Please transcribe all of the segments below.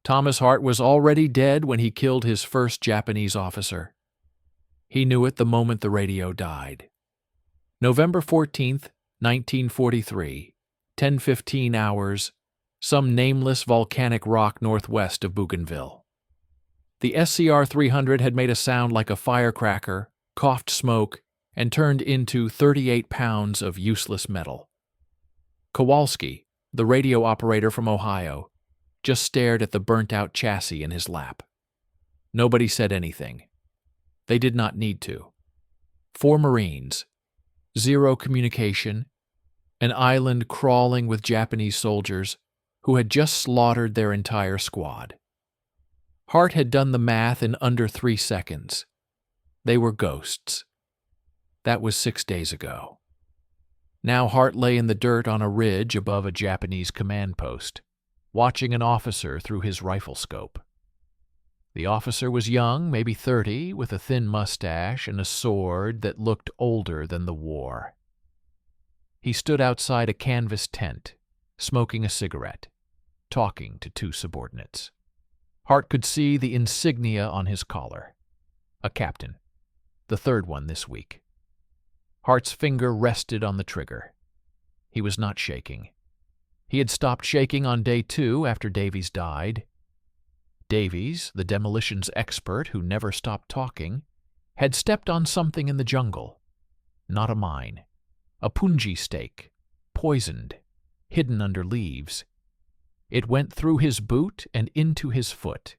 Thomas Hart was already dead when he killed his first Japanese officer. He knew it the moment the radio died. November 14th, 1943, 10:15 hours, some nameless volcanic rock northwest of Bougainville. The SCR-300 had made a sound like a firecracker, coughed smoke, and turned into 38 pounds of useless metal. Kowalski, the radio operator from Ohio, just stared at the burnt-out chassis in his lap. Nobody said anything. They did not need to. 4 Marines, 0 communication, an island crawling with Japanese soldiers who had just slaughtered their entire squad. Hart had done the math in under 3 seconds. They were ghosts. That was 6 days ago. Now Hart lay in the dirt on a ridge above a Japanese command post, watching an officer through his rifle scope. The officer was young, maybe 30, with a thin mustache and a sword that looked older than the war. He stood outside a canvas tent, smoking a cigarette, talking to 2 subordinates. Hart could see the insignia on his collar. A captain, the 3rd one this week. Hart's finger rested on the trigger. He was not shaking. He had stopped shaking on day 2 after Davies died. Davies, the demolitions expert who never stopped talking, had stepped on something in the jungle. Not a mine. A punji stake, poisoned, hidden under leaves. It went through his boot and into his foot.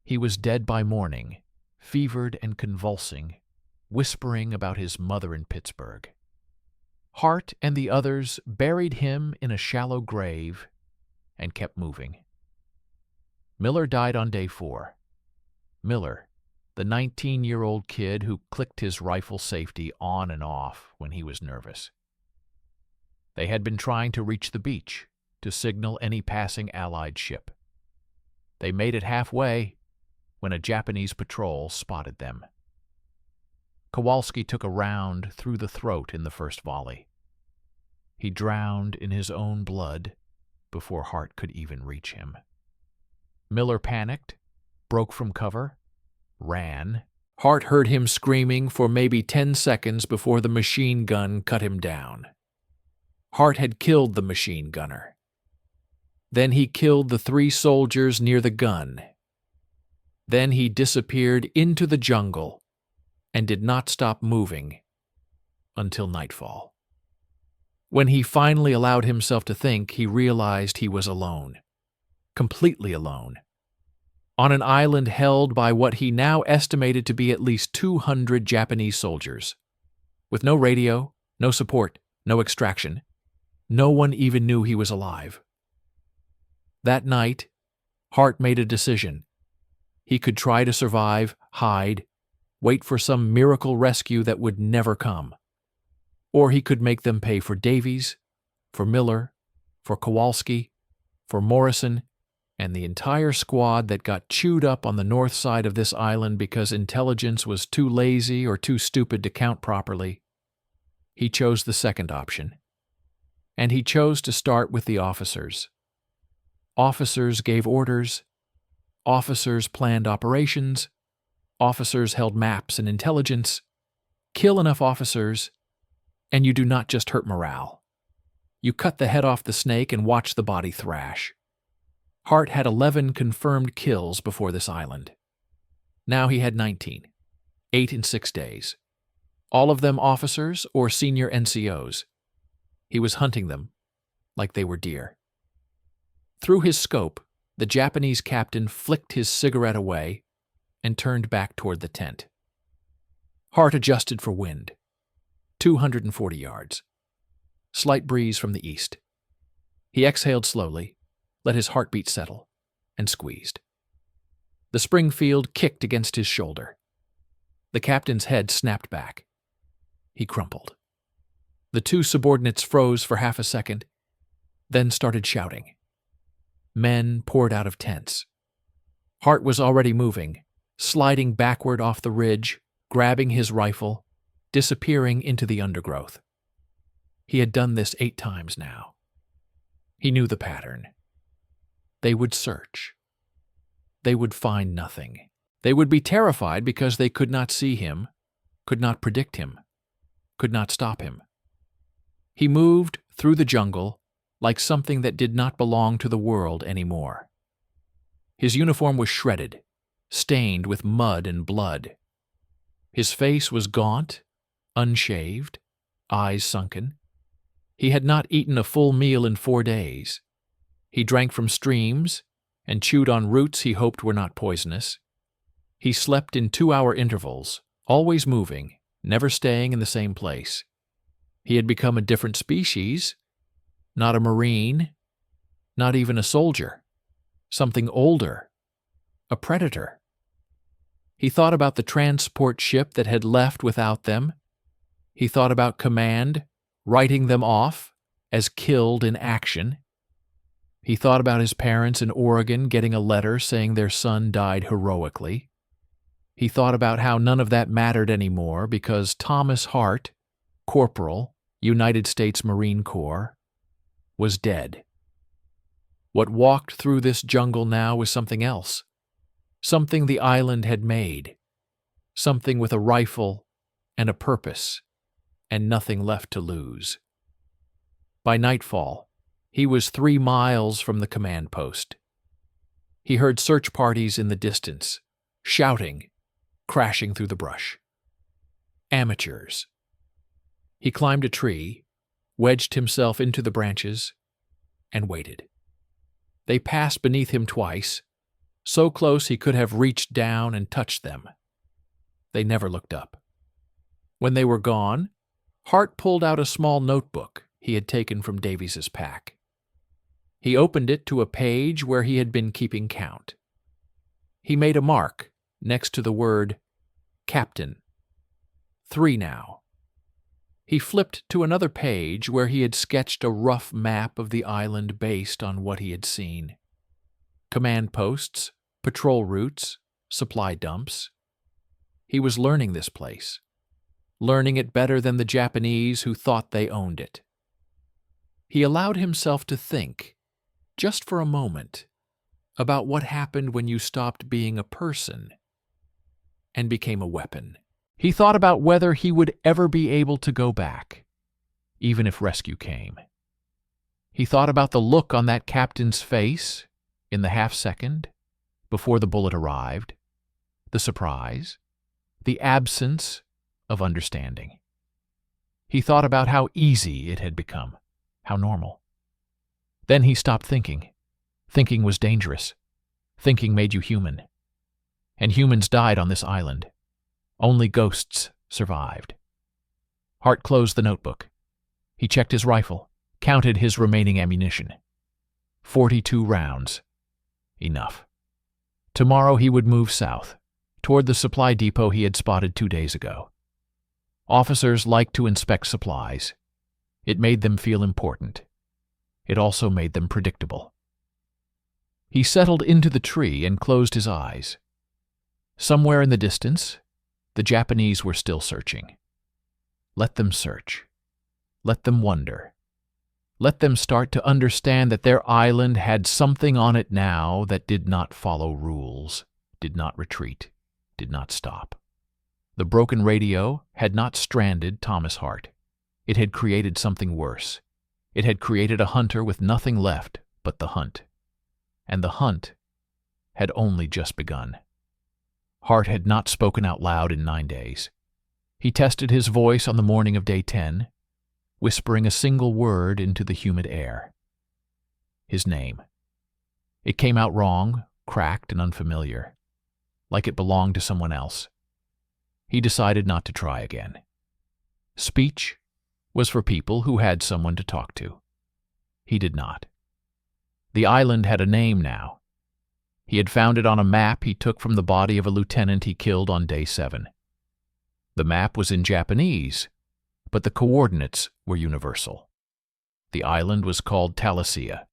He was dead by morning, fevered and convulsing, whispering about his mother in Pittsburgh. Hart and the others buried him in a shallow grave and kept moving. Miller died on day 4. Miller, the 19-year-old kid who clicked his rifle safety on and off when he was nervous. They had been trying to reach the beach to signal any passing Allied ship. They made it halfway when a Japanese patrol spotted them. Kowalski took a round through the throat in the first volley. He drowned in his own blood before Hart could even reach him. Miller panicked, broke from cover, ran. Hart heard him screaming for maybe 10 seconds before the machine gun cut him down. Hart had killed the machine gunner. Then he killed the 3 soldiers near the gun. Then he disappeared into the jungle and did not stop moving until nightfall. When he finally allowed himself to think, he realized he was alone. Completely alone. On an island held by what he now estimated to be at least 200 Japanese soldiers. With no radio, no support, no extraction. No one even knew he was alive. That night, Hart made a decision. He could try to survive, hide, wait for some miracle rescue that would never come. Or he could make them pay for Davies, for Miller, for Kowalski, for Morrison, and the entire squad that got chewed up on the north side of this island because intelligence was too lazy or too stupid to count properly. He chose the second option. And he chose to start with the officers. Officers gave orders. Officers planned operations. Officers held maps and intelligence. Kill enough officers, and you do not just hurt morale. You cut the head off the snake and watch the body thrash. Hart had 11 confirmed kills before this island. Now he had 19, 8 in 6 days. All of them officers or senior NCOs. He was hunting them like they were deer. Through his scope, the Japanese captain flicked his cigarette away and turned back toward the tent. Hart adjusted for wind. 240 yards. Slight breeze from the east. He exhaled slowly, let his heartbeat settle, and squeezed. The Springfield kicked against his shoulder. The captain's head snapped back. He crumpled. The 2 subordinates froze for half a second, then started shouting. Men poured out of tents. Hart was already moving, sliding backward off the ridge, grabbing his rifle, disappearing into the undergrowth. He had done this 8 times now. He knew the pattern. They would search. they would find nothing. They would be terrified because they could not see him, could not predict him, could not stop him. He moved through the jungle like something that did not belong to the world anymore. His uniform was shredded, stained with mud and blood. His face was gaunt, unshaved, eyes sunken. He had not eaten a full meal in 4 days. He drank from streams and chewed on roots he hoped were not poisonous. He slept in 2-hour intervals, always moving, never staying in the same place. He had become a different species, not a marine, not even a soldier, something older, a predator. He thought about the transport ship that had left without them. He thought about command writing them off as killed in action. He thought about his parents in Oregon getting a letter saying their son died heroically. He thought about how none of that mattered anymore because Thomas Hart, Corporal, United States Marine Corps, was dead. What walked through this jungle now was something else, something the island had made, something with a rifle and a purpose, and nothing left to lose. By nightfall, he was 3 miles from the command post. He heard search parties in the distance, shouting, crashing through the brush. Amateurs. He climbed a tree, wedged himself into the branches, and waited. They passed beneath him twice, so close he could have reached down and touched them. They never looked up. When they were gone, Hart pulled out a small notebook he had taken from Davies's pack. He opened it to a page where he had been keeping count. He made a mark next to the word Captain. 3 now. He flipped to another page where he had sketched a rough map of the island based on what he had seen. Command posts, patrol routes, supply dumps. He was learning this place, learning it better than the Japanese who thought they owned it. He allowed himself to think, just for a moment, about what happened when you stopped being a person and became a weapon. He thought about whether he would ever be able to go back, even if rescue came. He thought about the look on that captain's face in the half-second before the bullet arrived, the surprise, the absence of understanding. He thought about how easy it had become, how normal. Then he stopped thinking. Thinking was dangerous. Thinking made you human. And humans died on this island. Only ghosts survived. Hart closed the notebook. He checked his rifle, counted his remaining ammunition. 42 rounds. Enough. Tomorrow he would move south, toward the supply depot he had spotted 2 days ago. Officers liked to inspect supplies. It made them feel important. It also made them predictable. He settled into the tree and closed his eyes. Somewhere in the distance, the Japanese were still searching. Let them search. Let them wonder. Let them start to understand that their island had something on it now that did not follow rules, did not retreat, did not stop. The broken radio had not stranded Thomas Hart. It had created something worse. It had created a hunter with nothing left but the hunt. And the hunt had only just begun. Hart had not spoken out loud in 9 days. He tested his voice on the morning of day 10, whispering a single word into the humid air. His name. It came out wrong, cracked and unfamiliar, like it belonged to someone else. He decided not to try again. Speech was for people who had someone to talk to. He did not. The island had a name now. He had found it on a map he took from the body of a lieutenant he killed on day 7. The map was in Japanese, but the coordinates were universal. The island was called Talicia.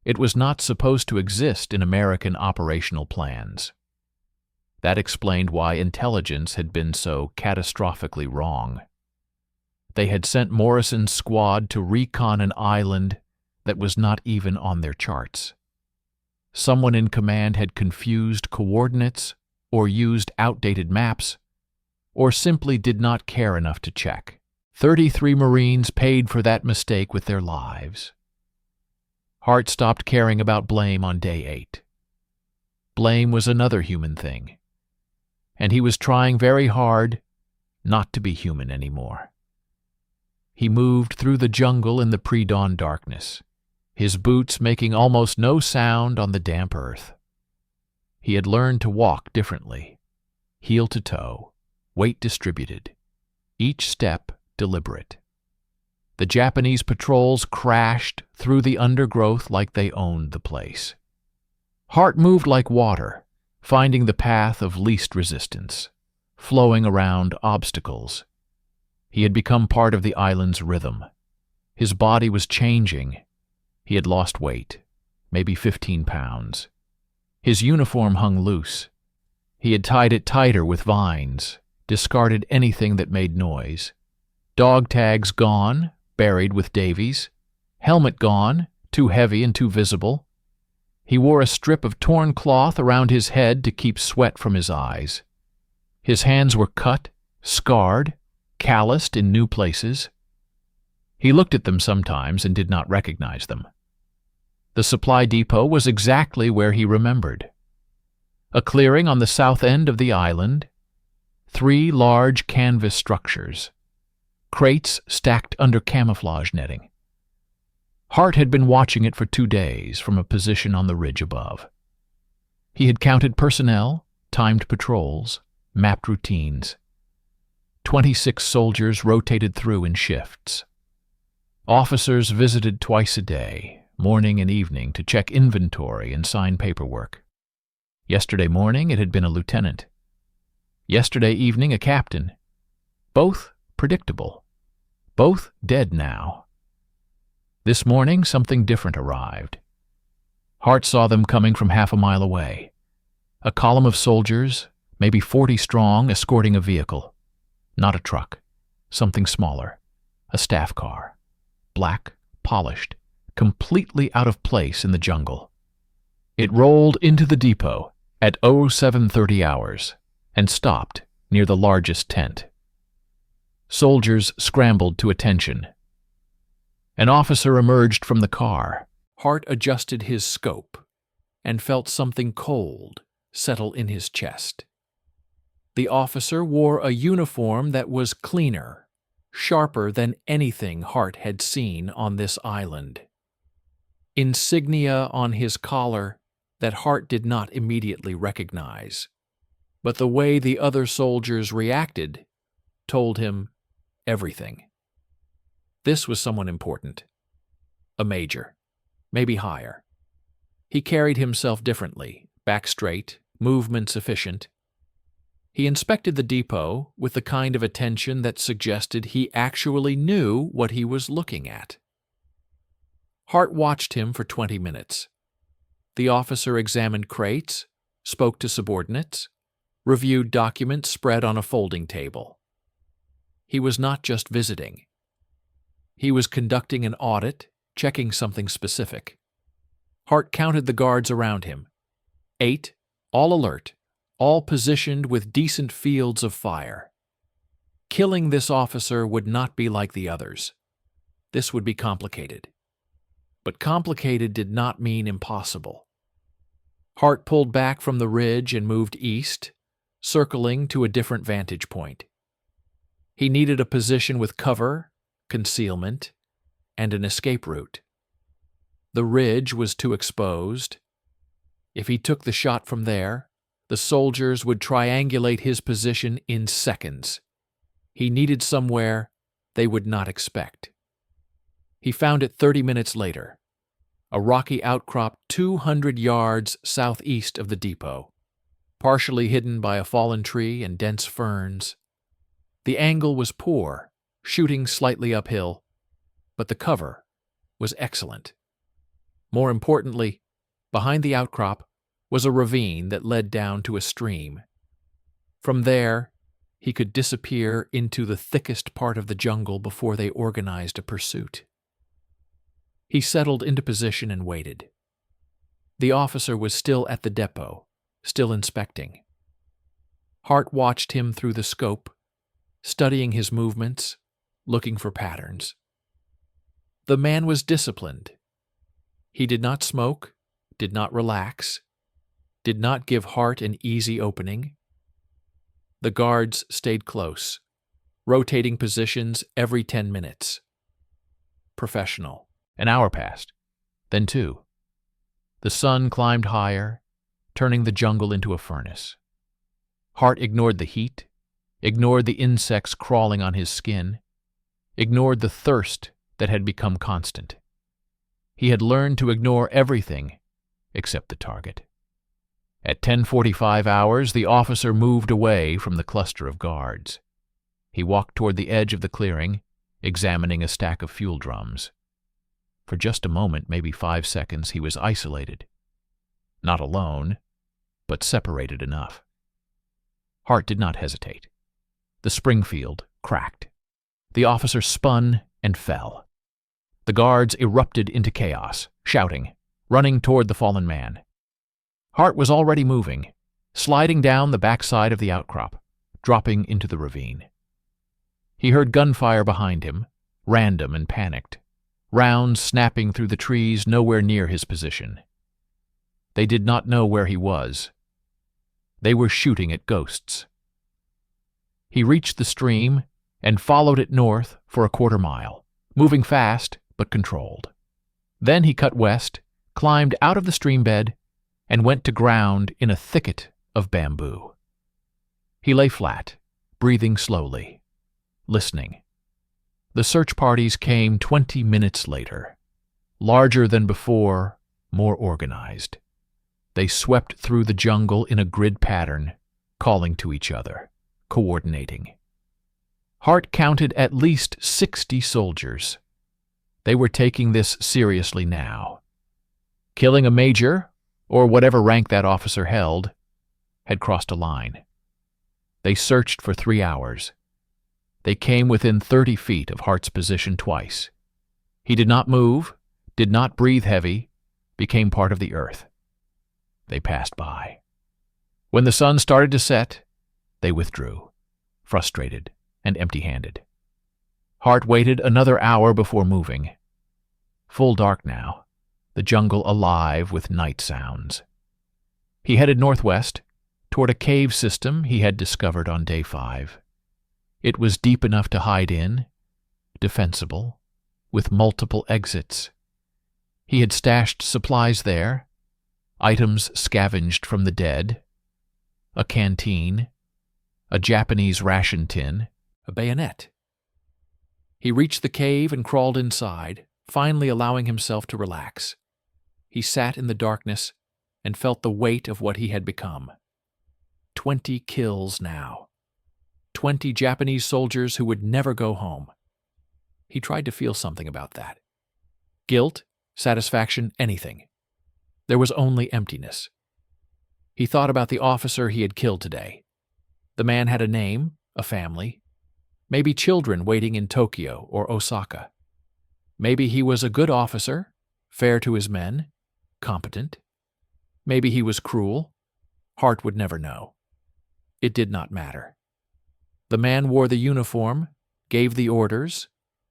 It was not supposed to exist in American operational plans. That explained why intelligence had been so catastrophically wrong. They had sent Morrison's squad to recon an island that was not even on their charts. Someone in command had confused coordinates, or used outdated maps, or simply did not care enough to check. 33 Marines paid for that mistake with their lives. Hart stopped caring about blame on day 8. Blame was another human thing, and he was trying very hard not to be human anymore. He moved through the jungle in the pre-dawn darkness, his boots making almost no sound on the damp earth. He had learned to walk differently, heel to toe, weight distributed, each step deliberate. The Japanese patrols crashed through the undergrowth like they owned the place. Hart moved like water, finding the path of least resistance, flowing around obstacles. He had become part of the island's rhythm. His body was changing. He had lost weight, maybe 15 pounds. His uniform hung loose. He had tied it tighter with vines, discarded anything that made noise. Dog tags gone, buried with Davies. Helmet gone, too heavy and too visible. He wore a strip of torn cloth around his head to keep sweat from his eyes. His hands were cut, scarred, calloused in new places. He looked at them sometimes and did not recognize them. The supply depot was exactly where he remembered. A clearing on the south end of the island, 3 large canvas structures, crates stacked under camouflage netting. Hart had been watching it for 2 days from a position on the ridge above. He had counted personnel, timed patrols, mapped routines. 26 soldiers rotated through in shifts. Officers visited twice a day, morning and evening, to check inventory and sign paperwork. Yesterday morning it had been a lieutenant. Yesterday evening a captain. Both predictable. Both dead now. This morning something different arrived. Hart saw them coming from half a mile away. A column of soldiers, maybe 40 strong, escorting a vehicle. Not a truck. Something smaller. A staff car. Black, polished, completely out of place in the jungle. It rolled into the depot at 0730 hours and stopped near the largest tent. Soldiers scrambled to attention. An officer emerged from the car. Hart adjusted his scope and felt something cold settle in his chest. The officer wore a uniform that was cleaner, sharper than anything Hart had seen on this island. Insignia on his collar that Hart did not immediately recognize, but the way the other soldiers reacted told him everything. This was someone important. A major, maybe higher. He carried himself differently, back straight, movements efficient. He inspected the depot with the kind of attention that suggested he actually knew what he was looking at. Hart watched him for 20 minutes. The officer examined crates, spoke to subordinates, reviewed documents spread on a folding table. He was not just visiting. He was conducting an audit, checking something specific. Hart counted the guards around him. 8, all alert, all positioned with decent fields of fire. Killing this officer would not be like the others. This would be complicated. But complicated did not mean impossible. Hart pulled back from the ridge and moved east, circling to a different vantage point. He needed a position with cover, concealment, and an escape route. The ridge was too exposed. If he took the shot from there, the soldiers would triangulate his position in seconds. He needed somewhere they would not expect. He found it 30 minutes later, a rocky outcrop 200 yards southeast of the depot, partially hidden by a fallen tree and dense ferns. The angle was poor, shooting slightly uphill, but the cover was excellent. More importantly, behind the outcrop was a ravine that led down to a stream. From there, he could disappear into the thickest part of the jungle before they organized a pursuit. He settled into position and waited. The officer was still at the depot, still inspecting. Hart watched him through the scope, studying his movements, looking for patterns. The man was disciplined. He did not smoke, did not relax, did not give Hart an easy opening. The guards stayed close, rotating positions every 10 minutes. Professional. An hour passed, then 2. The sun climbed higher, turning the jungle into a furnace. Hart ignored the heat, ignored the insects crawling on his skin, ignored the thirst that had become constant. He had learned to ignore everything except the target. At 10:45 hours, the officer moved away from the cluster of guards. He walked toward the edge of the clearing, examining a stack of fuel drums. For just a moment, maybe 5 seconds, he was isolated. Not alone, but separated enough. Hart did not hesitate. The Springfield cracked. The officer spun and fell. The guards erupted into chaos, shouting, running toward the fallen man. Hart was already moving, sliding down the backside of the outcrop, dropping into the ravine. He heard gunfire behind him, random and panicked, rounds snapping through the trees nowhere near his position. They did not know where he was. They were shooting at ghosts. He reached the stream and followed it north for a quarter mile, moving fast but controlled. Then he cut west, climbed out of the stream bed, and went to ground in a thicket of bamboo. He lay flat, breathing slowly, listening. The search parties came 20 minutes later, larger than before, more organized. They swept through the jungle in a grid pattern, calling to each other, coordinating. Hart counted at least 60 soldiers. They were taking this seriously now. Killing a major, or whatever rank that officer held, had crossed a line. They searched for 3 hours. They came within 30 feet of Hart's position twice. He did not move, did not breathe heavy, became part of the earth. They passed by. When the sun started to set, they withdrew, frustrated and empty-handed. Hart waited another hour before moving. Full dark now, the jungle alive with night sounds. He headed northwest, toward a cave system he had discovered on day 5. It was deep enough to hide in, defensible, with multiple exits. He had stashed supplies there, items scavenged from the dead, a canteen, a Japanese ration tin, a bayonet. He reached the cave and crawled inside, finally allowing himself to relax. He sat in the darkness and felt the weight of what he had become. 20 kills now. 20 Japanese soldiers who would never go home. He tried to feel something about that. Guilt, satisfaction, anything. There was only emptiness. He thought about the officer he had killed today. The man had a name, a family, maybe children waiting in Tokyo or Osaka. Maybe he was a good officer, fair to his men, competent. Maybe he was cruel. Hart would never know. It did not matter. The man wore the uniform, gave the orders,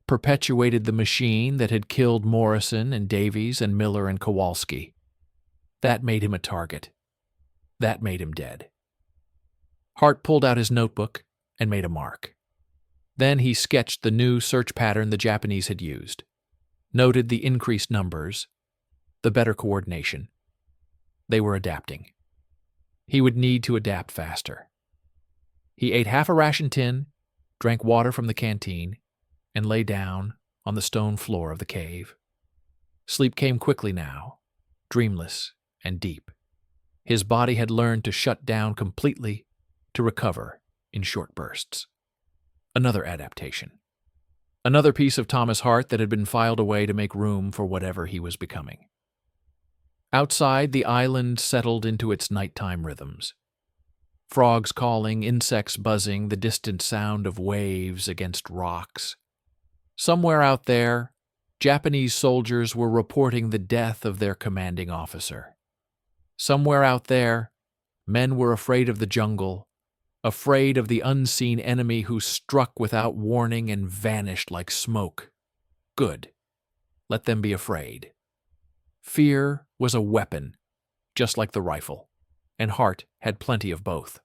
perpetuated the machine that had killed Morrison and Davies and Miller and Kowalski. That made him a target. That made him dead. Hart pulled out his notebook and made a mark. Then he sketched the new search pattern the Japanese had used, noted the increased numbers, the better coordination. They were adapting. He would need to adapt faster. He ate half a ration tin, drank water from the canteen, and lay down on the stone floor of the cave. Sleep came quickly now, dreamless and deep. His body had learned to shut down completely, to recover in short bursts. Another adaptation. Another piece of Thomas Hart that had been filed away to make room for whatever he was becoming. Outside, the island settled into its nighttime rhythms. Frogs calling, insects buzzing, the distant sound of waves against rocks. Somewhere out there, Japanese soldiers were reporting the death of their commanding officer. Somewhere out there, men were afraid of the jungle, afraid of the unseen enemy who struck without warning and vanished like smoke. Good. Let them be afraid. Fear was a weapon, just like the rifle, and Hart had plenty of both.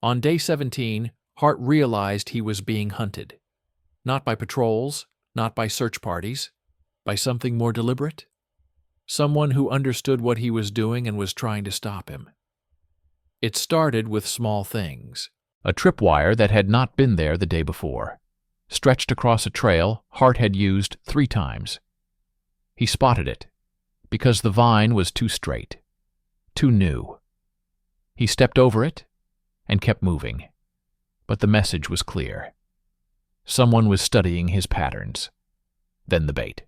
On day 17, Hart realized he was being hunted. Not by patrols, not by search parties, by something more deliberate. Someone who understood what he was doing and was trying to stop him. It started with small things. A tripwire that had not been there the day before, stretched across a trail Hart had used 3 times. He spotted it, because the vine was too straight, too new. He stepped over it and kept moving, but the message was clear. Someone was studying his patterns. Then the bait.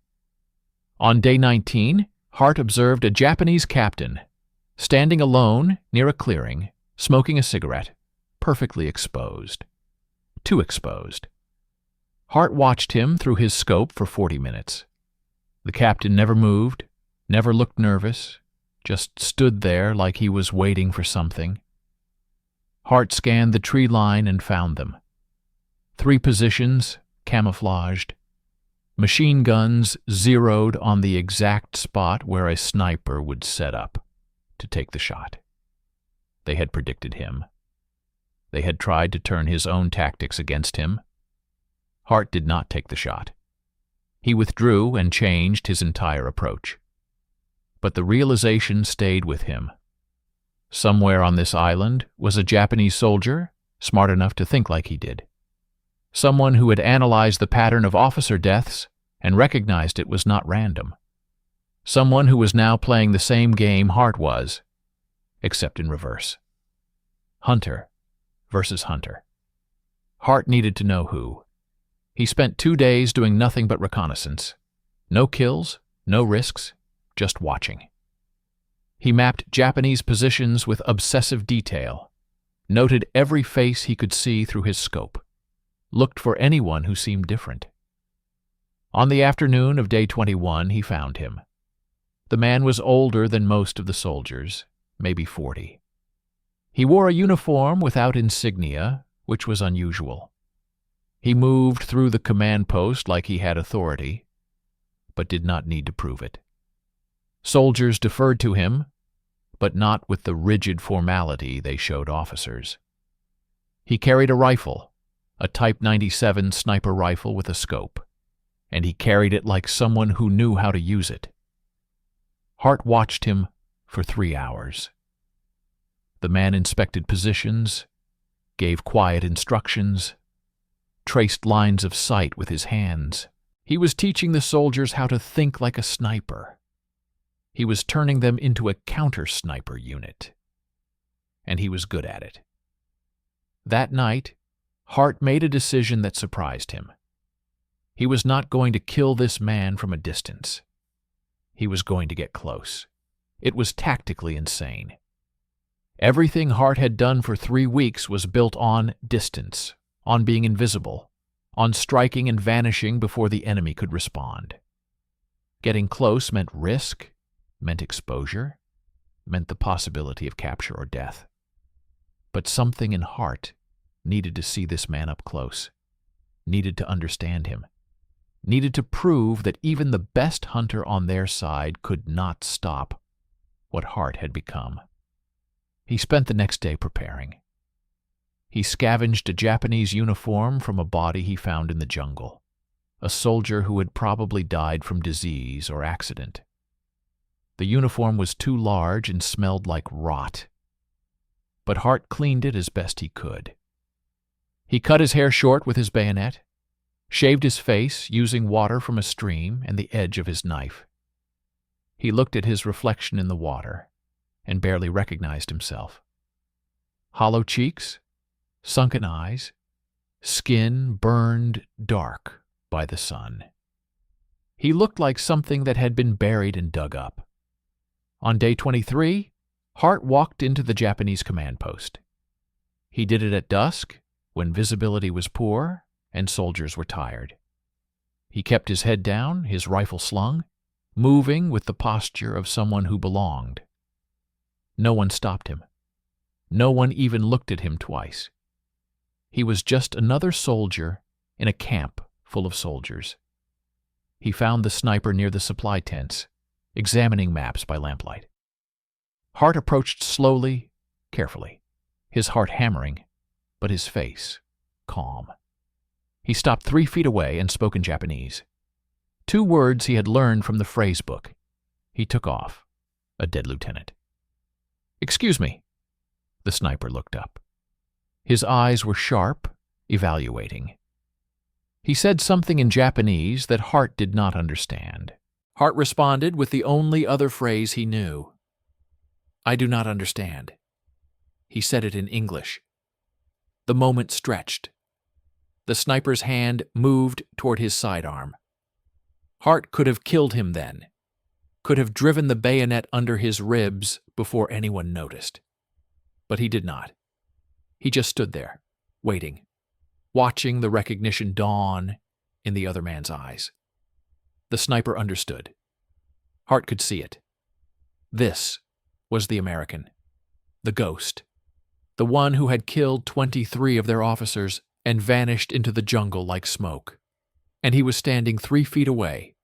On day 19, Hart observed a Japanese captain, standing alone near a clearing, smoking a cigarette, perfectly exposed. Too exposed. Hart watched him through his scope for 40 minutes. The captain never moved, never looked nervous, just stood there like he was waiting for something. Hart scanned the tree line and found them. 3 positions, camouflaged. Machine guns zeroed on the exact spot where a sniper would set up to take the shot. They had predicted him. They had tried to turn his own tactics against him. Hart did not take the shot. He withdrew and changed his entire approach. But the realization stayed with him. Somewhere on this island was a Japanese soldier, smart enough to think like he did. Someone who had analyzed the pattern of officer deaths and recognized it was not random. Someone who was now playing the same game Hart was, except in reverse. Hunter versus hunter. Hart needed to know who. He spent 2 days doing nothing but reconnaissance. No kills, no risks, just watching. He mapped Japanese positions with obsessive detail, noted every face he could see through his scope, looked for anyone who seemed different. On the afternoon of day 21, he found him. The man was older than most of the soldiers, maybe 40. He wore a uniform without insignia, which was unusual. He moved through the command post like he had authority, but did not need to prove it. Soldiers deferred to him, but not with the rigid formality they showed officers. He carried a rifle, a Type 97 sniper rifle with a scope, and he carried it like someone who knew how to use it. Hart watched him for 3 hours. The man inspected positions, gave quiet instructions, traced lines of sight with his hands. He was teaching the soldiers how to think like a sniper. He was turning them into a counter-sniper unit. And he was good at it. That night, Hart made a decision that surprised him. He was not going to kill this man from a distance. He was going to get close. It was tactically insane. Everything Hart had done for 3 weeks was built on distance, on being invisible, on striking and vanishing before the enemy could respond. Getting close meant risk, meant exposure, meant the possibility of capture or death. But something in Hart needed to see this man up close, needed to understand him, needed to prove that even the best hunter on their side could not stop what Hart had become. He spent the next day preparing. He scavenged a Japanese uniform from a body he found in the jungle, a soldier who had probably died from disease or accident. The uniform was too large and smelled like rot, but Hart cleaned it as best he could. He cut his hair short with his bayonet, shaved his face using water from a stream and the edge of his knife. He looked at his reflection in the water and barely recognized himself. Hollow cheeks, sunken eyes, skin burned dark by the sun. He looked like something that had been buried and dug up. On day 23, Hart walked into the Japanese command post. He did it at dusk, when visibility was poor and soldiers were tired. He kept his head down, his rifle slung, moving with the posture of someone who belonged. No one stopped him. No one even looked at him twice. He was just another soldier in a camp full of soldiers. He found the sniper near the supply tents, examining maps by lamplight. Hart approached slowly, carefully, his heart hammering, but his face calm. He stopped 3 feet away and spoke in Japanese. 2 words he had learned from the phrase book. He took off, a dead lieutenant. "Excuse me." The sniper looked up. His eyes were sharp, evaluating. He said something in Japanese that Hart did not understand. Hart responded with the only other phrase he knew. "I do not understand." He said it in English. The moment stretched. The sniper's hand moved toward his sidearm. Hart could have killed him then, could have driven the bayonet under his ribs before anyone noticed. But he did not. He just stood there, waiting, watching the recognition dawn in the other man's eyes. The sniper understood. Hart could see it. This was the American, the ghost, the one who had killed 23 of their officers and vanished into the jungle like smoke. And he was standing 3 feet away,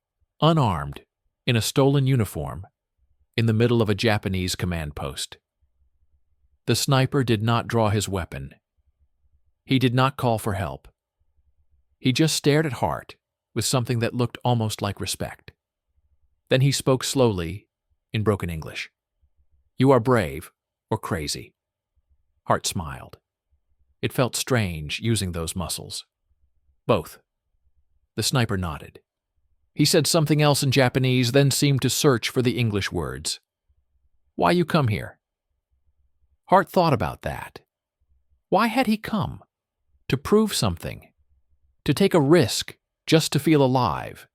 unarmed, in a stolen uniform, in the middle of a Japanese command post. The sniper did not draw his weapon. He did not call for help. He just stared at Hart with something that looked almost like respect. Then he spoke slowly, in broken English. "You are brave, or crazy." Hart smiled. It felt strange using those muscles. "Both." The sniper nodded. He said something else in Japanese, then seemed to search for the English words. "Why you come here?" Hart thought about that. Why had he come? To prove something. To take a risk just to feel alive.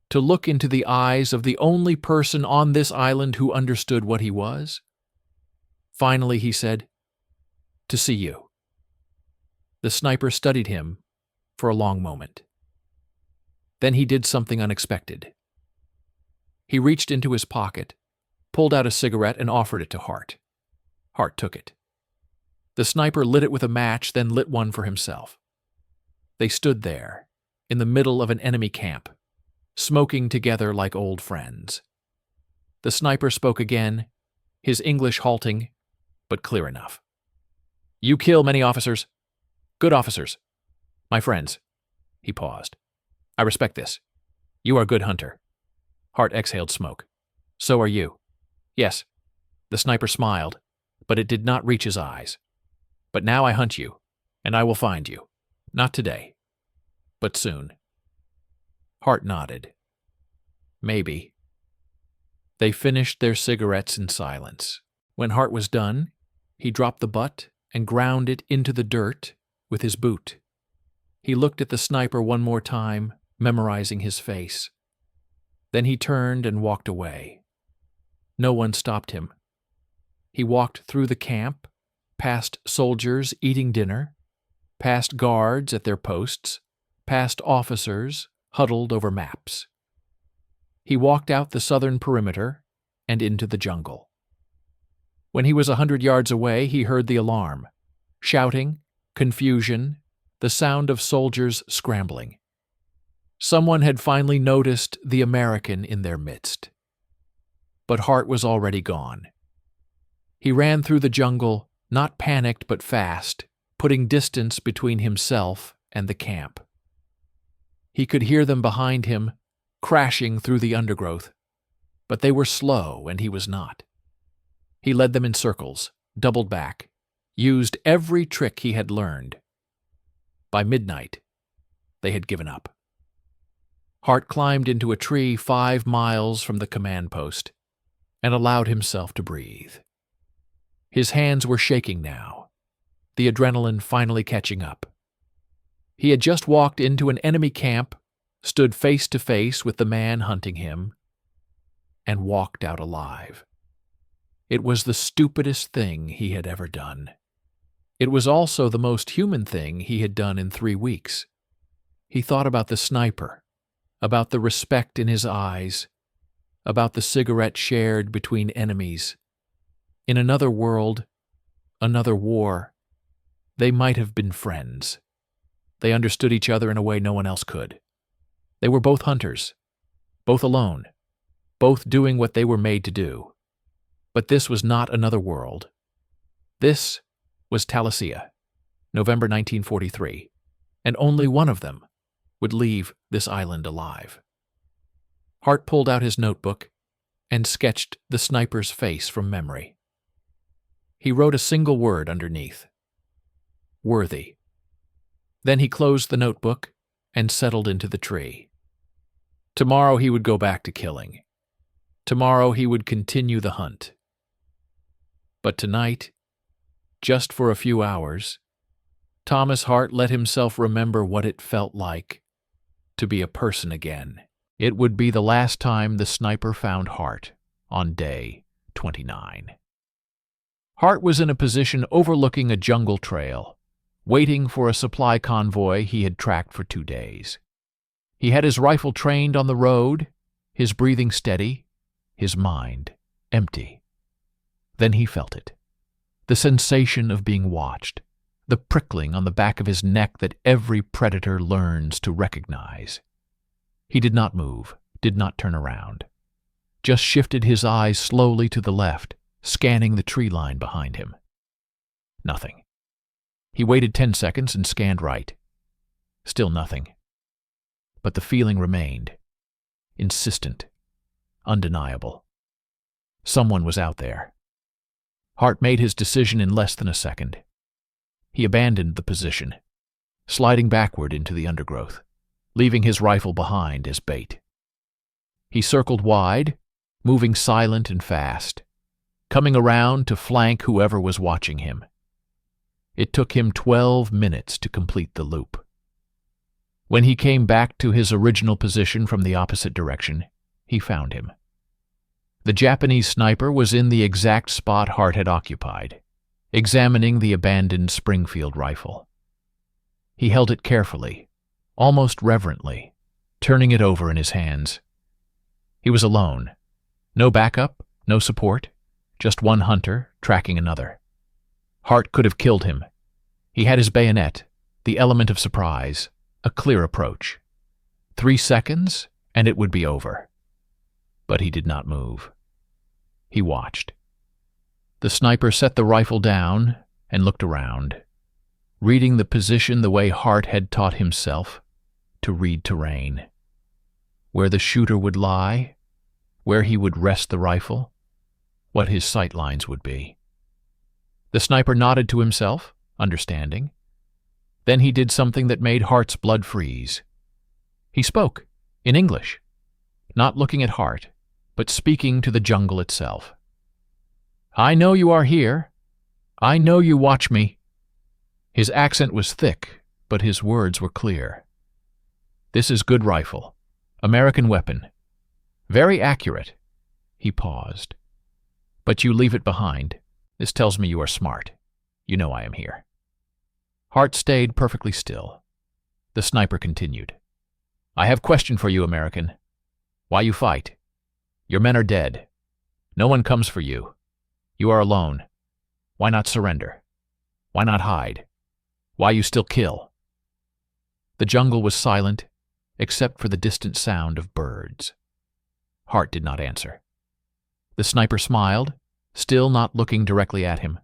To look into the eyes of the only person on this island who understood what he was? Finally he said, "To see you." The sniper studied him for a long moment. Then he did something unexpected. He reached into his pocket, pulled out a cigarette, and offered it to Hart. Hart took it. The sniper lit it with a match, then lit one for himself. They stood there, in the middle of an enemy camp, smoking together like old friends. The sniper spoke again, his English halting, but clear enough. "You kill many officers. Good officers. My friends." He paused. "I respect this. You are a good hunter." Hart exhaled smoke. "So are you." "Yes." The sniper smiled, but it did not reach his eyes. "But now I hunt you, and I will find you. Not today, but soon." Hart nodded. "Maybe." They finished their cigarettes in silence. When Hart was done, he dropped the butt and ground it into the dirt with his boot. He looked at the sniper one more time, memorizing his face. Then he turned and walked away. No one stopped him. He walked through the camp, past soldiers eating dinner, past guards at their posts, past officers huddled over maps. He walked out the southern perimeter and into the jungle. When he was 100 yards away, he heard the alarm. Shouting, confusion, the sound of soldiers scrambling. Someone had finally noticed the American in their midst. But Hart was already gone. He ran through the jungle, not panicked but fast, putting distance between himself and the camp. He could hear them behind him, crashing through the undergrowth, but they were slow and he was not. He led them in circles, doubled back, used every trick he had learned. By midnight, they had given up. Hart climbed into a tree 5 miles from the command post and allowed himself to breathe. His hands were shaking now, the adrenaline finally catching up. He had just walked into an enemy camp, stood face to face with the man hunting him, and walked out alive. It was the stupidest thing he had ever done. It was also the most human thing he had done in 3 weeks. He thought about the sniper, about the respect in his eyes, about the cigarette shared between enemies, In another world, another war, they might have been friends. They understood each other in a way no one else could. They were both hunters, both alone, both doing what they were made to do. But this was not another world. This was Talicia, November 1943, and only one of them would leave this island alive. Hart pulled out his notebook and sketched the sniper's face from memory. He wrote a single word underneath: worthy. Then he closed the notebook and settled into the tree. Tomorrow he would go back to killing. Tomorrow he would continue the hunt. But tonight, just for a few hours, Thomas Hart let himself remember what it felt like to be a person again. It would be the last time the sniper found Hart on day 29. Hart was in a position overlooking a jungle trail, waiting for a supply convoy he had tracked for 2 days. He had his rifle trained on the road, his breathing steady, his mind empty. Then he felt it. The sensation of being watched, the prickling on the back of his neck that every predator learns to recognize. He did not move, did not turn around, just shifted his eyes slowly to the left, scanning the tree line behind him. Nothing. He waited 10 seconds and scanned right. Still nothing. But the feeling remained, insistent, undeniable. Someone was out there. Hart made his decision in less than a second. He abandoned the position, sliding backward into the undergrowth, leaving his rifle behind as bait. He circled wide, moving silent and fast, coming around to flank whoever was watching him. It took him 12 minutes to complete the loop. When he came back to his original position from the opposite direction, he found him. The Japanese sniper was in the exact spot Hart had occupied, examining the abandoned Springfield rifle. He held it carefully, almost reverently, turning it over in his hands. He was alone. No backup, no support, just one hunter tracking another. Hart could have killed him. He had his bayonet, the element of surprise, a clear approach. 3 seconds, and it would be over. But he did not move. He watched. The sniper set the rifle down and looked around, reading the position the way Hart had taught himself to read terrain. Where the shooter would lie, where he would rest the rifle, what his sight lines would be. The sniper nodded to himself, understanding. Then he did something that made Hart's blood freeze. He spoke, in English, not looking at Hart, but speaking to the jungle itself. "I know you are here. I know you watch me." His accent was thick, but his words were clear. "This is good rifle. American weapon. Very accurate." He paused. "But you leave it behind. This tells me you are smart. You know I am here." Hart stayed perfectly still. The sniper continued. "I have question for you, American. Why you fight? Your men are dead. No one comes for you. You are alone. Why not surrender? Why not hide? Why you still kill?" The jungle was silent, except for the distant sound of birds. Hart did not answer. The sniper smiled, still not looking directly at him.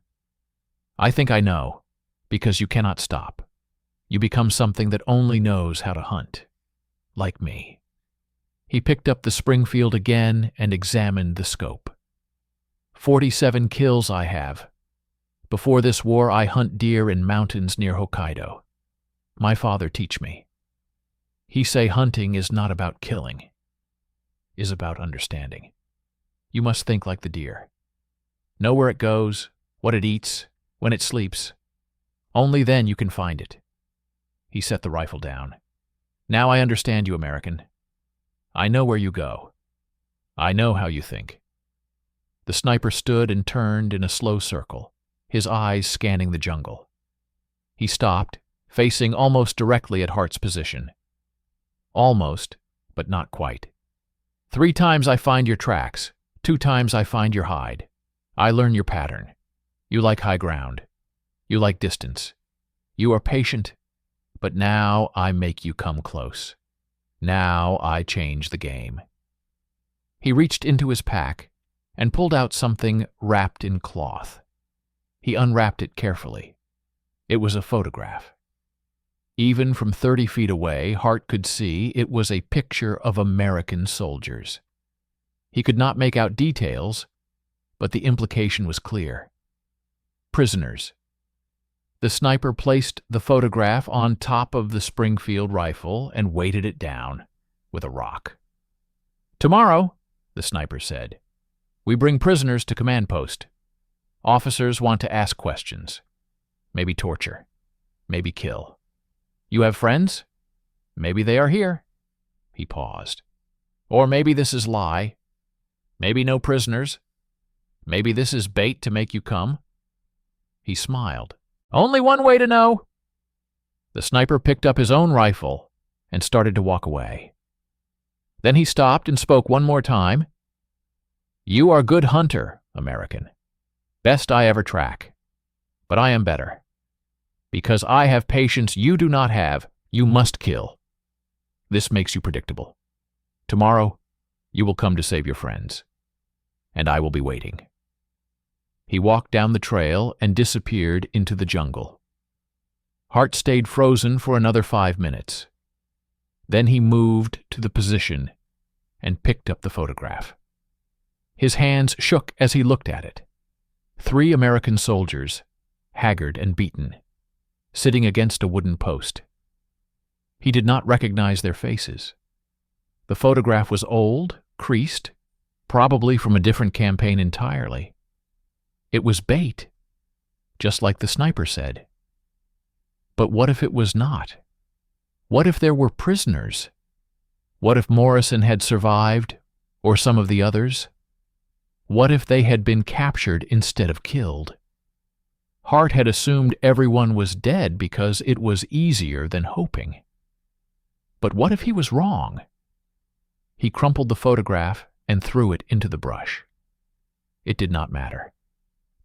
"I think I know, because you cannot stop. You become something that only knows how to hunt. Like me." He picked up the Springfield again and examined the scope. 47 kills I have. Before this war I hunt deer in mountains near Hokkaido. My father teach me. He say hunting is not about killing, is about understanding. You must think like the deer. Know where it goes, what it eats, when it sleeps. Only then you can find it. He set the rifle down. "Now I understand you, American. I know where you go. I know how you think." The sniper stood and turned in a slow circle, his eyes scanning the jungle. He stopped, facing almost directly at Hart's position. Almost, but not quite. 3 times I find your tracks. 2 times I find your hide. I learn your pattern. You like high ground. You like distance. You are patient, but now I make you come close. Now I change the game." He reached into his pack and pulled out something wrapped in cloth. He unwrapped it carefully. It was a photograph. Even from 30 feet away, Hart could see it was a picture of American soldiers. He could not make out details, but the implication was clear. Prisoners. The sniper placed the photograph on top of the Springfield rifle and weighted it down with a rock. "Tomorrow," the sniper said, "we bring prisoners to command post. Officers want to ask questions. Maybe torture. Maybe kill. You have friends? Maybe they are here." He paused. "Or maybe this is lie. Maybe no prisoners. Maybe this is bait to make you come." He smiled. "Only one way to know." The sniper picked up his own rifle and started to walk away. Then he stopped and spoke one more time. "You are good hunter, American. Best I ever track. But I am better. Because I have patience you do not have, you must kill. This makes you predictable. Tomorrow, you will come to save your friends. And I will be waiting." He walked down the trail and disappeared into the jungle. Hart stayed frozen for another 5 minutes. Then he moved to the position and picked up the photograph. His hands shook as he looked at it. 3 American soldiers, haggard and beaten, sitting against a wooden post. He did not recognize their faces. The photograph was old, creased, probably from a different campaign entirely. It was bait, just like the sniper said. But what if it was not? What if there were prisoners? What if Morrison had survived, or some of the others? What if they had been captured instead of killed? Hart had assumed everyone was dead because it was easier than hoping. But what if he was wrong? He crumpled the photograph and threw it into the brush. It did not matter.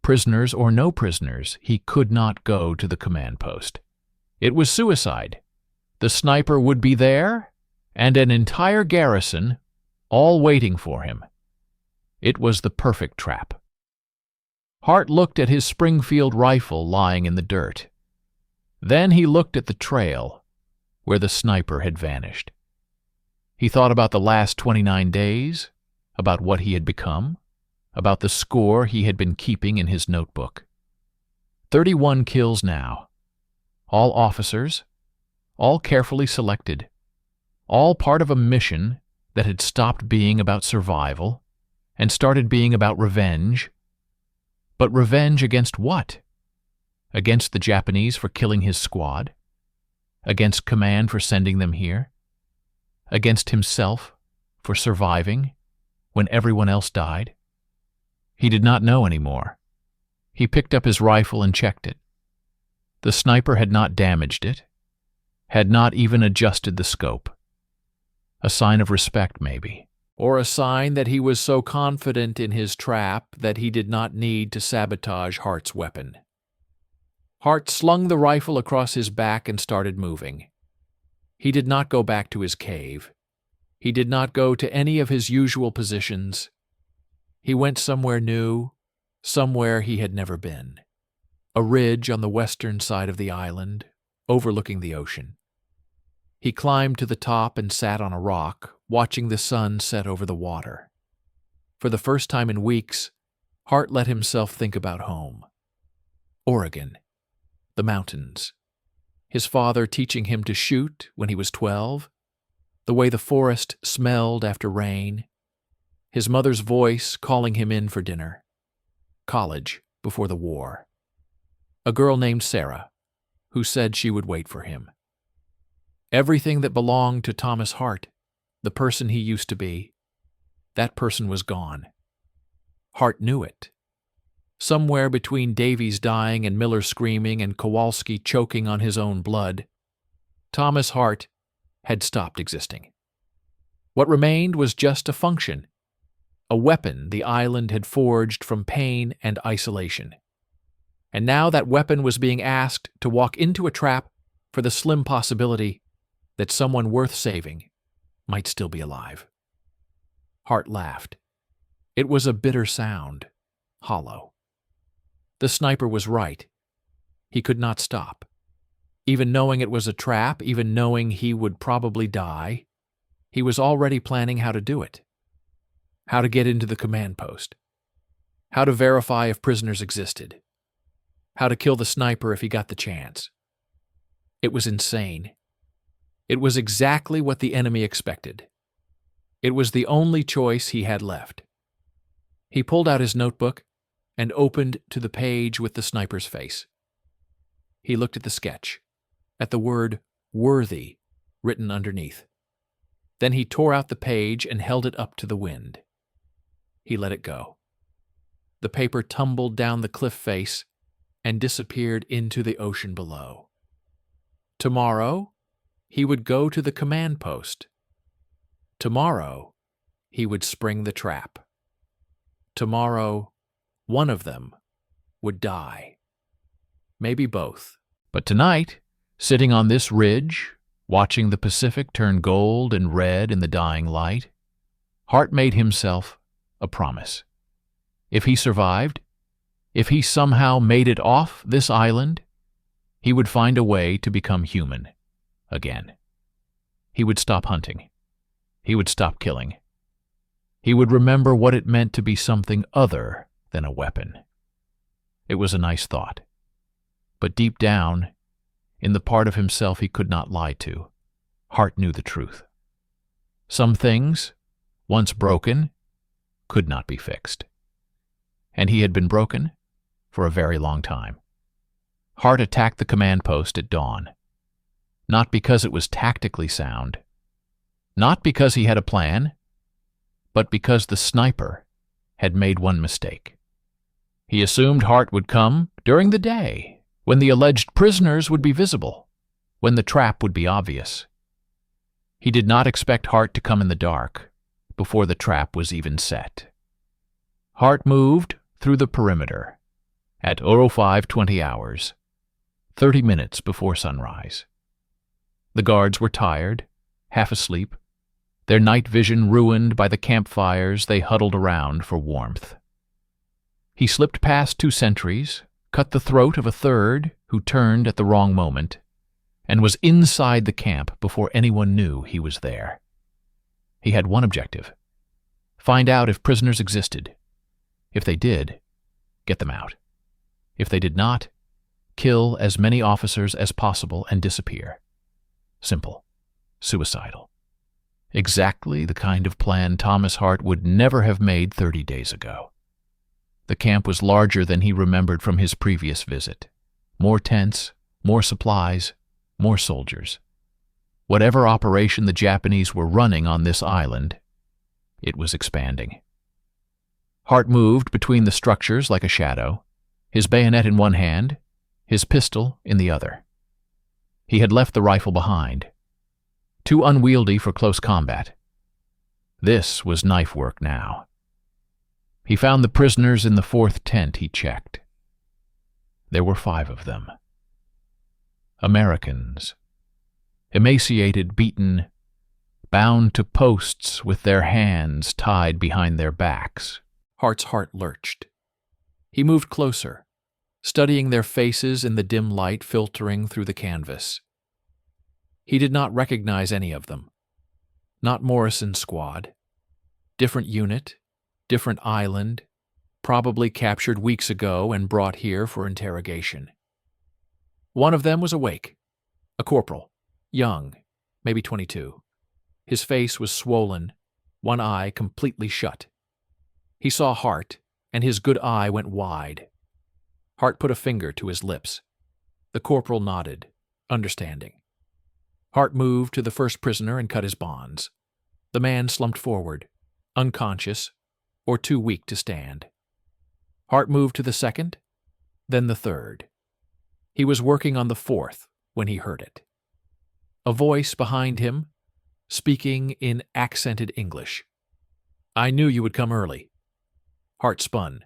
Prisoners or no prisoners, he could not go to the command post. It was suicide. The sniper would be there, and an entire garrison, all waiting for him. It was the perfect trap. Hart looked at his Springfield rifle lying in the dirt. Then he looked at the trail, where the sniper had vanished. He thought about the last 29 days, about what he had become, about the score he had been keeping in his notebook. 31 kills now. All officers, all carefully selected, all part of a mission that had stopped being about survival and started being about revenge. But revenge against what? Against the Japanese for killing his squad? Against command for sending them here? Against himself for surviving when everyone else died? He did not know anymore. He picked up his rifle and checked it. The sniper had not damaged it, had not even adjusted the scope. A sign of respect, maybe. Or a sign that he was so confident in his trap that he did not need to sabotage Hart's weapon. Hart slung the rifle across his back and started moving. He did not go back to his cave. He did not go to any of his usual positions. He went somewhere new, somewhere he had never been. A ridge on the western side of the island, overlooking the ocean. He climbed to the top and sat on a rock, watching the sun set over the water. For the first time in weeks, Hart let himself think about home. Oregon, the mountains, his father teaching him to shoot when he was 12, the way the forest smelled after rain, his mother's voice calling him in for dinner, college before the war, a girl named Sarah, who said she would wait for him. Everything that belonged to Thomas Hart, the person he used to be, that person was gone. Hart knew it. Somewhere between Davies dying and Miller screaming and Kowalski choking on his own blood, Thomas Hart had stopped existing. What remained was just a function, a weapon the island had forged from pain and isolation. And now that weapon was being asked to walk into a trap for the slim possibility that someone worth saving might still be alive. Hart laughed. It was a bitter sound, hollow. The sniper was right. He could not stop. Even knowing it was a trap, even knowing he would probably die, he was already planning how to do it. How to get into the command post. How to verify if prisoners existed. How to kill the sniper if he got the chance. It was insane. It was exactly what the enemy expected. It was the only choice he had left. He pulled out his notebook and opened to the page with the sniper's face. He looked at the sketch, at the word "worthy" written underneath. Then he tore out the page and held it up to the wind. He let it go. The paper tumbled down the cliff face and disappeared into the ocean below. Tomorrow, he would go to the command post. Tomorrow, he would spring the trap. Tomorrow, one of them would die. Maybe both. But tonight, sitting on this ridge, watching the Pacific turn gold and red in the dying light, Hart made himself a promise. If he survived, if he somehow made it off this island, he would find a way to become human again. He would stop hunting. He would stop killing. He would remember what it meant to be something other than a weapon. It was a nice thought. But deep down, in the part of himself he could not lie to, Hart knew the truth. Some things, once broken, could not be fixed. And he had been broken for a very long time. Hart attacked the command post at dawn. Not because it was tactically sound. Not because he had a plan, but because the sniper had made one mistake. He assumed Hart would come during the day, when the alleged prisoners would be visible, when the trap would be obvious. He did not expect Hart to come in the dark, before the trap was even set. Hart moved through the perimeter at 05:20 hours, 30 minutes before sunrise. The guards were tired, half asleep, their night vision ruined by the campfires they huddled around for warmth. He slipped past 2 sentries, cut the throat of a third who turned at the wrong moment, and was inside the camp before anyone knew he was there. He had one objective: find out if prisoners existed. If they did, get them out. If they did not, kill as many officers as possible and disappear. Simple. Suicidal. Exactly the kind of plan Thomas Hart would never have made 30 days ago. The camp was larger than he remembered from his previous visit. More tents, more supplies, more soldiers. Whatever operation the Japanese were running on this island, it was expanding. Hart moved between the structures like a shadow, his bayonet in one hand, his pistol in the other. He had left the rifle behind, too unwieldy for close combat. This was knife work now. He found the prisoners in the 4th tent he checked. There were 5 of them. Americans. Emaciated, beaten, bound to posts with their hands tied behind their backs. Hart's heart lurched. He moved closer, studying their faces in the dim light filtering through the canvas. He did not recognize any of them. Not Morrison's squad. Different unit, different island, probably captured weeks ago and brought here for interrogation. One of them was awake, a corporal, young, maybe 22. His face was swollen, one eye completely shut. He saw Hart, and his good eye went wide. Hart put a finger to his lips. The corporal nodded, understanding. Hart moved to the first prisoner and cut his bonds. The man slumped forward, unconscious, or too weak to stand. Hart moved to the second, then the third. He was working on the 4th when he heard it. A voice behind him, speaking in accented English. I knew you would come early. Hart spun.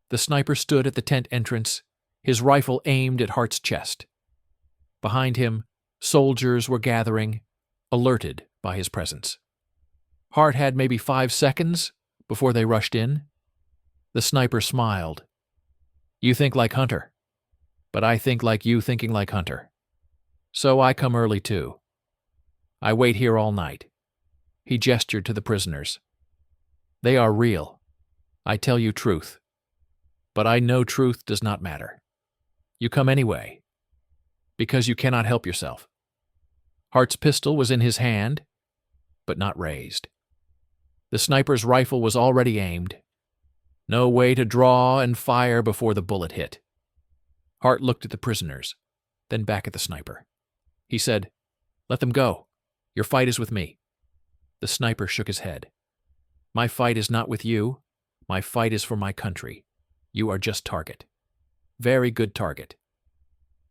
The sniper stood at the tent entrance, his rifle aimed at Hart's chest. Behind him, soldiers were gathering, alerted by his presence. Hart had maybe 5 seconds before they rushed in. The sniper smiled. You think like Hunter, but I think like you thinking like Hunter. So I come early too. I wait here all night. He gestured to the prisoners. They are real. I tell you truth. But I know truth does not matter. You come anyway, because you cannot help yourself. Hart's pistol was in his hand, but not raised. The sniper's rifle was already aimed. No way to draw and fire before the bullet hit. Hart looked at the prisoners, then back at the sniper. He said, "Let them go. Your fight is with me." The sniper shook his head. "My fight is not with you. My fight is for my country. You are just target. Very good target.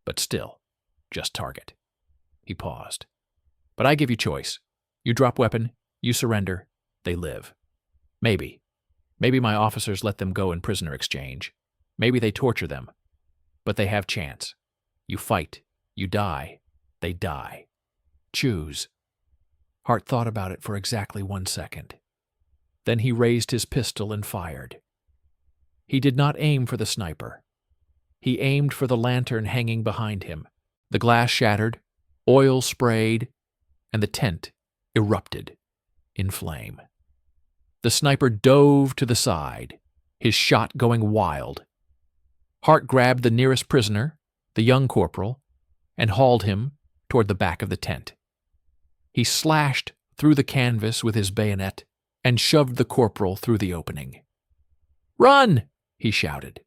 But still, just target." He paused. "But I give you choice. You drop weapon, you surrender, they live. Maybe. Maybe my officers let them go in prisoner exchange. Maybe they torture them. But they have chance. You fight, you die, they die. Choose." Hart thought about it for exactly 1 second. Then he raised his pistol and fired. He did not aim for the sniper. He aimed for the lantern hanging behind him. The glass shattered, oil sprayed, and the tent erupted in flame. The sniper dove to the side, his shot going wild. Hart grabbed the nearest prisoner, the young corporal, and hauled him toward the back of the tent. He slashed through the canvas with his bayonet and shoved the corporal through the opening. "Run!" he shouted.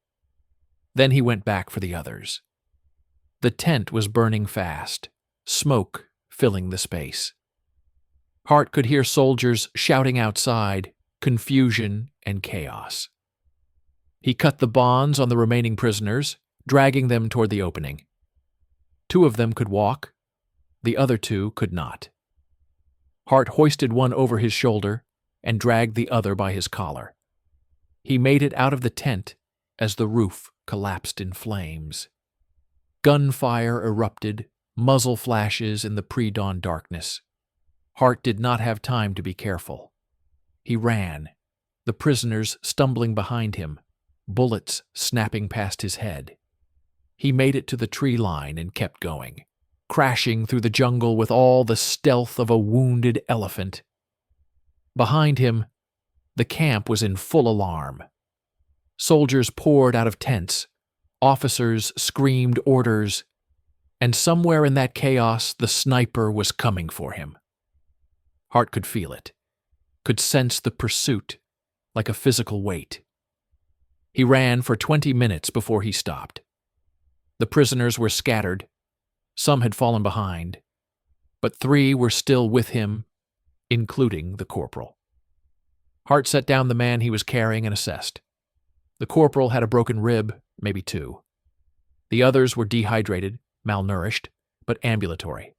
Then he went back for the others. The tent was burning fast, smoke filling the space. Hart could hear soldiers shouting outside, confusion and chaos. He cut the bonds on the remaining prisoners, dragging them toward the opening. 2 of them could walk, the other 2 could not. Hart hoisted one over his shoulder and dragged the other by his collar. He made it out of the tent as the roof collapsed in flames. Gunfire erupted, muzzle flashes in the pre-dawn darkness. Hart did not have time to be careful. He ran, the prisoners stumbling behind him, bullets snapping past his head. He made it to the tree line and kept going, crashing through the jungle with all the stealth of a wounded elephant. Behind him, the camp was in full alarm. Soldiers poured out of tents, officers screamed orders, and somewhere in that chaos the sniper was coming for him. Hart could feel it, could sense the pursuit like a physical weight. He ran for 20 minutes before he stopped. The prisoners were scattered. Some had fallen behind, but 3 were still with him, including the corporal. Hart set down the man he was carrying and assessed. The corporal had a broken rib, maybe 2. The others were dehydrated, malnourished, but ambulatory.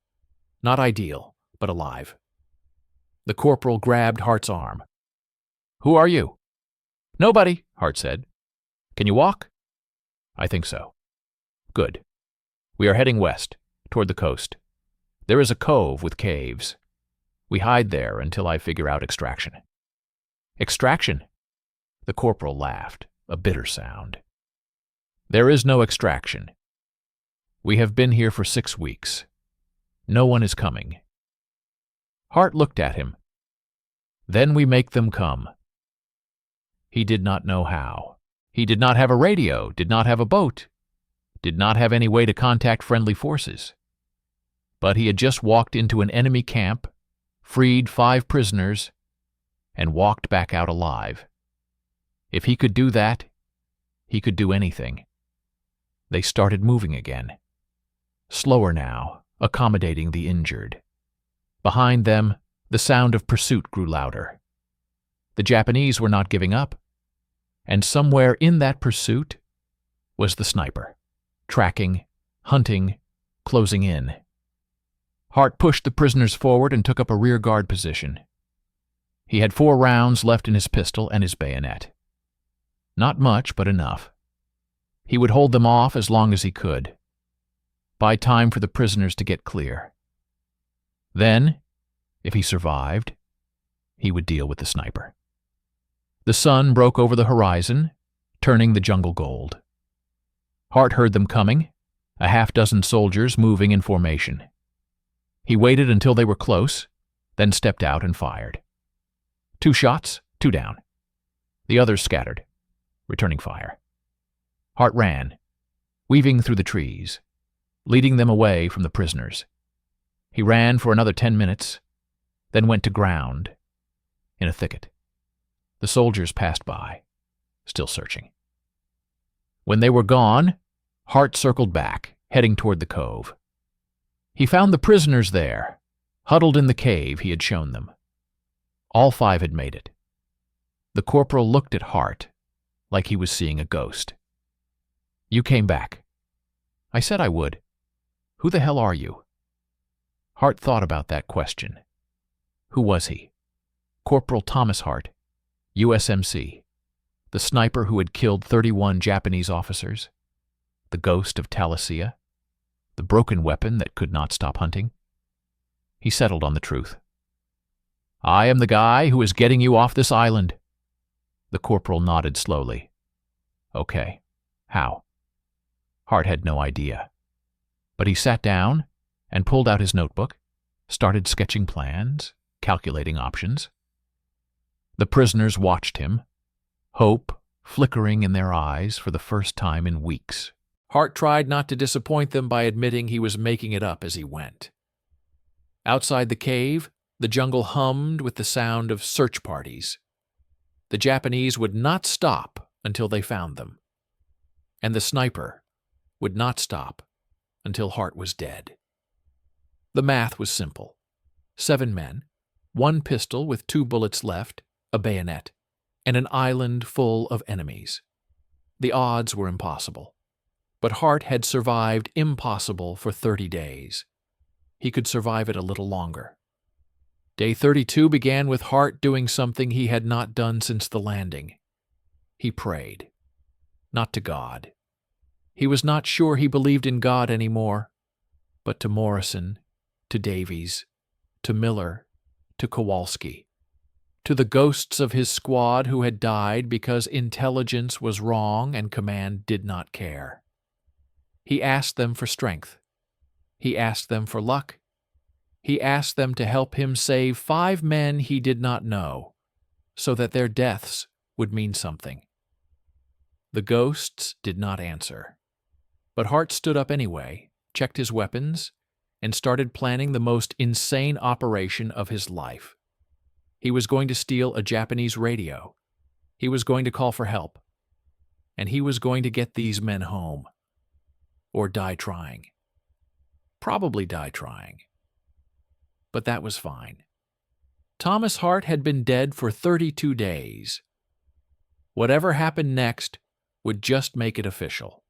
Not ideal, but alive. The corporal grabbed Hart's arm. "Who are you?" "Nobody," Hart said. "Can you walk?" "I think so." "Good. We are heading west, toward the coast. There is a cove with caves. We hide there until I figure out extraction." "Extraction?" The corporal laughed, a bitter sound. "There is no extraction. We have been here for 6 weeks. No one is coming." Hart looked at him. "Then we make them come." He did not know how. He did not have a radio, did not have a boat, did not have any way to contact friendly forces. But he had just walked into an enemy camp, freed 5 prisoners, and walked back out alive. If he could do that, he could do anything. They started moving again. Slower now, accommodating the injured. Behind them, the sound of pursuit grew louder. The Japanese were not giving up, and somewhere in that pursuit was the sniper, tracking, hunting, closing in. Hart pushed the prisoners forward and took up a rear guard position. He had 4 rounds left in his pistol and his bayonet. Not much, but enough. He would hold them off as long as he could. Buy time for the prisoners to get clear. Then, if he survived, he would deal with the sniper. The sun broke over the horizon, turning the jungle gold. Hart heard them coming, a half-dozen soldiers moving in formation. He waited until they were close, then stepped out and fired. 2 shots, 2 down. The others scattered, returning fire. Hart ran, weaving through the trees, leading them away from the prisoners. He ran for another 10 minutes, then went to ground in a thicket. The soldiers passed by, still searching. When they were gone, Hart circled back, heading toward the cove. He found the prisoners there, huddled in the cave he had shown them. All 5 had made it. The corporal looked at Hart like he was seeing a ghost. "You came back." "I said I would. Who the hell are you?" Hart thought about that question. Who was he? Corporal Thomas Hart, USMC, the sniper who had killed 31 Japanese officers, the ghost of Talicia, the broken weapon that could not stop hunting. He settled on the truth. "I am the guy who is getting you off this island." The corporal nodded slowly. "Okay. How?" Hart had no idea. But he sat down and pulled out his notebook, started sketching plans, calculating options. The prisoners watched him, hope flickering in their eyes for the first time in weeks. Hart tried not to disappoint them by admitting he was making it up as he went. Outside the cave, the jungle hummed with the sound of search parties. The Japanese would not stop until they found them. And the sniper would not stop until Hart was dead. The math was simple. 7 men, 1 pistol with 2 bullets left, a bayonet, and an island full of enemies. The odds were impossible. But Hart had survived impossible for 30 days. He could survive it a little longer. Day 32 began with Hart doing something he had not done since the landing. He prayed. Not to God. He was not sure he believed in God anymore, but to Morrison, to Davies, to Miller, to Kowalski, to the ghosts of his squad who had died because intelligence was wrong and command did not care. He asked them for strength. He asked them for luck. He asked them to help him save 5 men he did not know, so that their deaths would mean something. The ghosts did not answer. But Hart stood up anyway, checked his weapons, and started planning the most insane operation of his life. He was going to steal a Japanese radio. He was going to call for help. And he was going to get these men home. Or die trying. Probably die trying. But that was fine. Thomas Hart had been dead for 32 days. Whatever happened next would just make it official.